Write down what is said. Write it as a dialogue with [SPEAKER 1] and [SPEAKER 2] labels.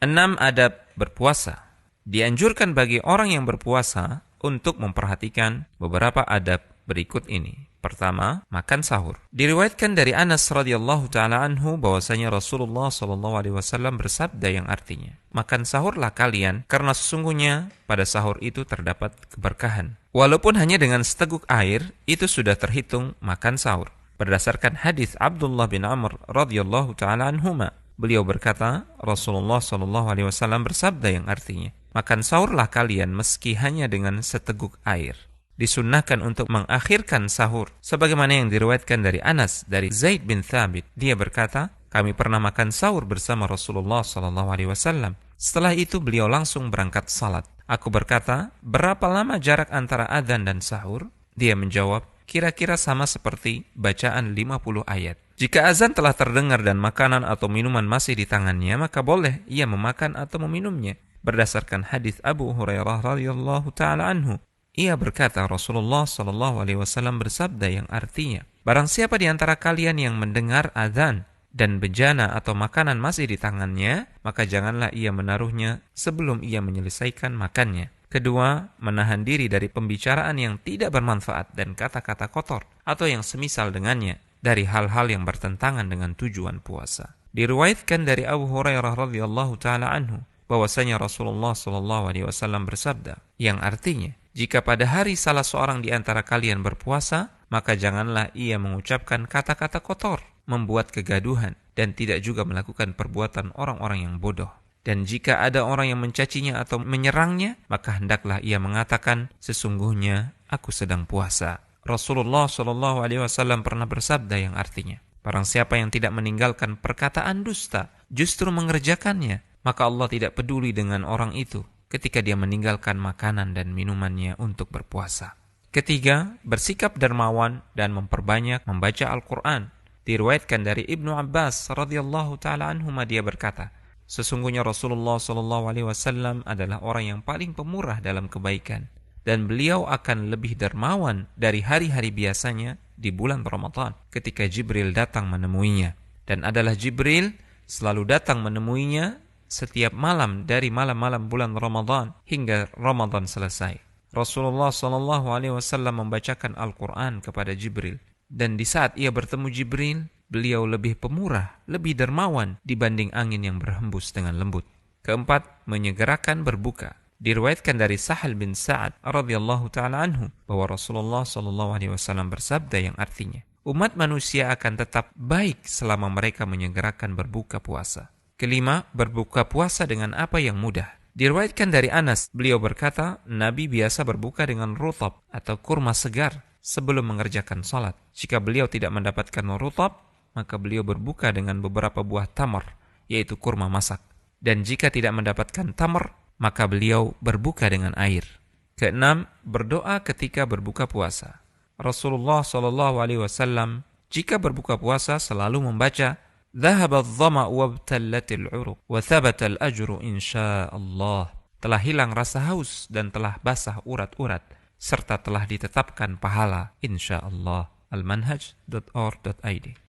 [SPEAKER 1] 6 adab berpuasa. Dianjurkan bagi orang yang berpuasa untuk memperhatikan beberapa adab berikut ini. Pertama, makan sahur. Diriwayatkan dari Anas radhiyallahu taala anhu bahwasanya Rasulullah sallallahu alaihi wasallam bersabda yang artinya, makan sahurlah kalian karena sesungguhnya pada sahur itu terdapat keberkahan. Walaupun hanya dengan seteguk air, itu sudah terhitung makan sahur. Berdasarkan hadis Abdullah bin Amr radhiyallahu taala anhuma, beliau berkata, Rasulullah sallallahu alaihi wasallam bersabda yang artinya, makan sahurlah kalian meski hanya dengan seteguk air. Disunnahkan untuk mengakhirkan sahur sebagaimana yang diriwayatkan dari Anas dari Zaid bin Thabit. Dia berkata, kami pernah makan sahur bersama Rasulullah sallallahu alaihi wasallam. Setelah itu beliau langsung berangkat salat. Aku berkata, berapa lama jarak antara adzan dan sahur? Dia menjawab, kira-kira sama seperti bacaan 50 ayat. Jika azan telah terdengar dan makanan atau minuman masih di tangannya, maka boleh ia memakan atau meminumnya. Berdasarkan hadis Abu Hurairah radhiyallahu taala anhu, ia berkata, Rasulullah sallallahu alaihi wasallam bersabda yang artinya, barang siapa di antara kalian yang mendengar azan dan bejana atau makanan masih di tangannya, maka janganlah ia menaruhnya sebelum ia menyelesaikan makannya. Kedua, menahan diri dari pembicaraan yang tidak bermanfaat dan kata-kata kotor atau yang semisal dengannya dari hal-hal yang bertentangan dengan tujuan puasa. Diriwayatkan dari Abu Hurairah radhiyallahu taala anhu bahwasanya Rasulullah sallallahu alaihi wasallam bersabda yang artinya, jika pada hari salah seorang di antara kalian berpuasa, maka janganlah ia mengucapkan kata-kata kotor, membuat kegaduhan, dan tidak juga melakukan perbuatan orang-orang yang bodoh. Dan jika ada orang yang mencacinya atau menyerangnya, maka hendaklah ia mengatakan, sesungguhnya aku sedang puasa. Rasulullah sallallahu alaihi wasallam pernah bersabda yang artinya, barang siapa yang tidak meninggalkan perkataan dusta, justru mengerjakannya, maka Allah tidak peduli dengan orang itu ketika dia meninggalkan makanan dan minumannya untuk berpuasa. Ketiga, bersikap dermawan dan memperbanyak membaca Al-Quran. Diriwayatkan dari Ibnu Abbas radhiyallahu taala anhuma, dia berkata, sesungguhnya Rasulullah sallallahu alaihi wasallam adalah orang yang paling pemurah dalam kebaikan, dan beliau akan lebih dermawan dari hari-hari biasanya di bulan Ramadan ketika Jibril datang menemuinya, dan adalah Jibril selalu datang menemuinya setiap malam dari malam-malam bulan Ramadan hingga Ramadan selesai. Rasulullah sallallahu alaihi wasallam membacakan Al-Quran kepada Jibril, dan di saat ia bertemu Jibril, beliau lebih pemurah, lebih dermawan dibanding angin yang berhembus dengan lembut. Keempat, menyegerakan berbuka. Diriwayatkan dari Sahal bin Sa'ad radhiyallahu taala anhu bahwa Rasulullah sallallahu alaihi wasallam bersabda yang artinya, umat manusia akan tetap baik selama mereka menyegerakan berbuka puasa. Kelima, berbuka puasa dengan apa yang mudah. Diriwayatkan dari Anas, beliau berkata, Nabi biasa berbuka dengan rutab atau kurma segar sebelum mengerjakan salat. Jika beliau tidak mendapatkan rutab, maka beliau berbuka dengan beberapa buah tamar, yaitu kurma masak. Dan jika tidak mendapatkan tamar, maka beliau berbuka dengan air. Keenam, berdoa ketika berbuka puasa. Rasulullah sallallahu alaihi wasallam jika berbuka puasa selalu membaca, ذهب الظمأ وابتلت العروق وثبت الأجر إن شاء الله. Telah hilang rasa haus dan telah basah urat-urat serta telah ditetapkan pahala insyaallah. Almanhaj.org.id.